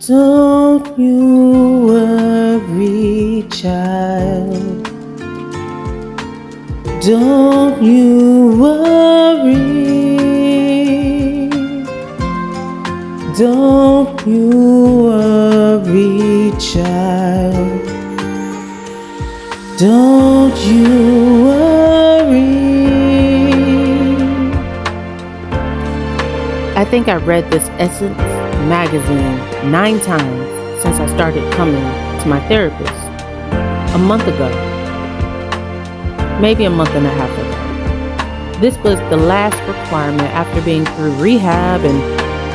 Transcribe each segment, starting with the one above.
Don't you worry, child. Don't you worry. Don't you worry, child. Don't you worry. I think I read this Essence magazine 9 times since I started coming to my therapist a month ago, maybe a month and a half ago. This was the last requirement after being through rehab and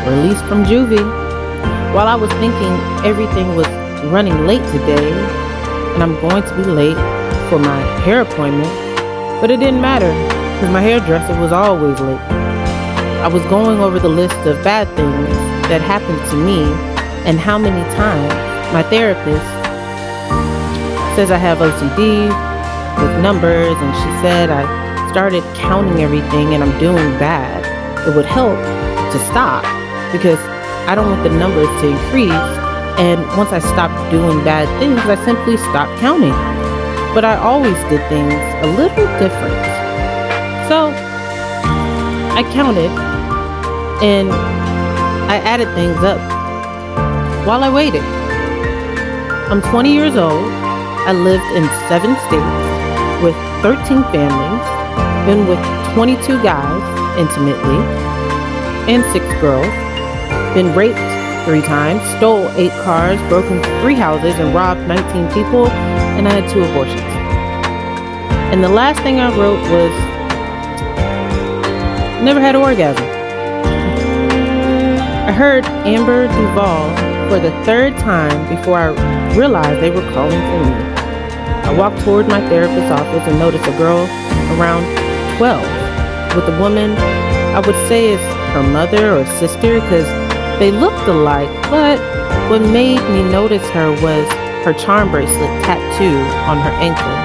released from juvie. While I was thinking everything was running late today and I'm going to be late for my hair appointment, but it didn't matter because my hairdresser was always late. I was going over the list of bad things that happened to me and how many times my therapist says I have OCD with numbers, and she said I started counting everything and I'm doing bad. It would help to stop because I don't want the numbers to increase, and once I stopped doing bad things, I simply stopped counting. But I always did things a little different. So I counted and I added things up while I waited. I'm 20 years old. I lived in 7 states with 13 families, been with 22 guys intimately, and 6 girls, been raped 3 times, stole 8 cars, broken 3 houses, and robbed 19 people, and I had 2 abortions. And the last thing I wrote was, never had an orgasm. I heard Amber Duvall for the 3rd time before I realized they were calling for me. I walked toward my therapist's office and noticed a girl around 12 with a woman I would say is her mother or sister because they looked alike, but what made me notice her was her charm bracelet tattoo on her ankle.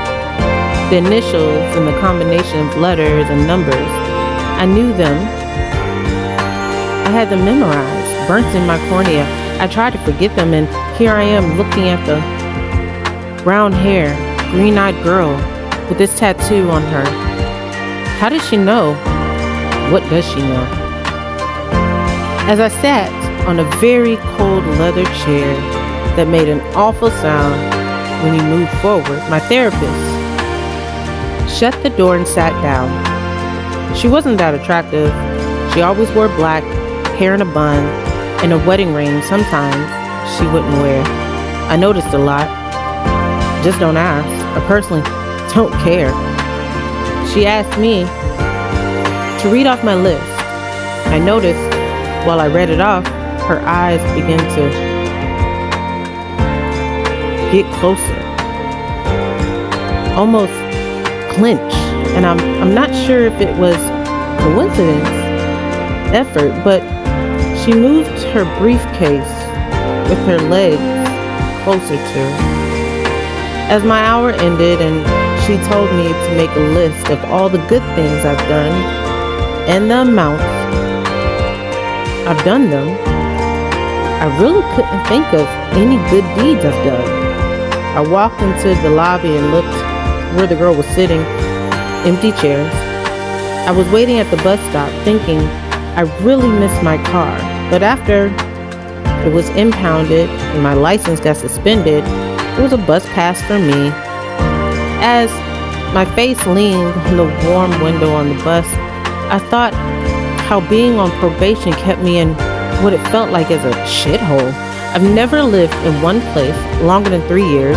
The initials and the combination of letters and numbers, I knew them. I had them memorized, burnt in my cornea. I tried to forget them, and here I am looking at the brown hair, green-eyed girl with this tattoo on her. How did she know? What does she know? As I sat on a very cold leather chair that made an awful sound when you moved forward, my therapist shut the door and sat down. She wasn't that attractive. She always wore black, hair in a bun, and a wedding ring sometimes she wouldn't wear. I noticed a lot. Just don't ask. I personally don't care. She asked me to read off my list. I noticed while I read it off, her eyes began to get closer, almost clench, and I'm not sure if it was coincidence, effort, but she moved her briefcase with her legs closer to her. As my hour ended and she told me to make a list of all the good things I've done and the amounts I've done them, I really couldn't think of any good deeds I've done. I walked into the lobby and looked where the girl was sitting, empty chairs. I was waiting at the bus stop thinking I really missed my car, but after it was impounded and my license got suspended, it was a bus pass for me. As my face leaned on the warm window on the bus, I thought how being on probation kept me in what it felt like as a shithole. I've never lived in one place longer than 3 years,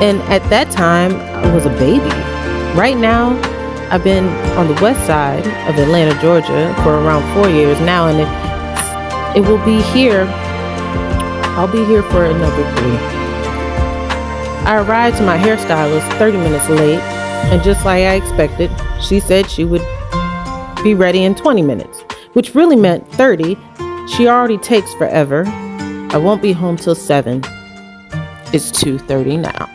and at that time, I was a baby. Right now, I've been on the west side of Atlanta, Georgia for around 4 years now, and it will be here. I'll be here for another 3. I arrived to my hairstylist 30 minutes late, and just like I expected, she said she would be ready in 20 minutes, which really meant 30. She already takes forever. I won't be home till 7. It's 2:30 now.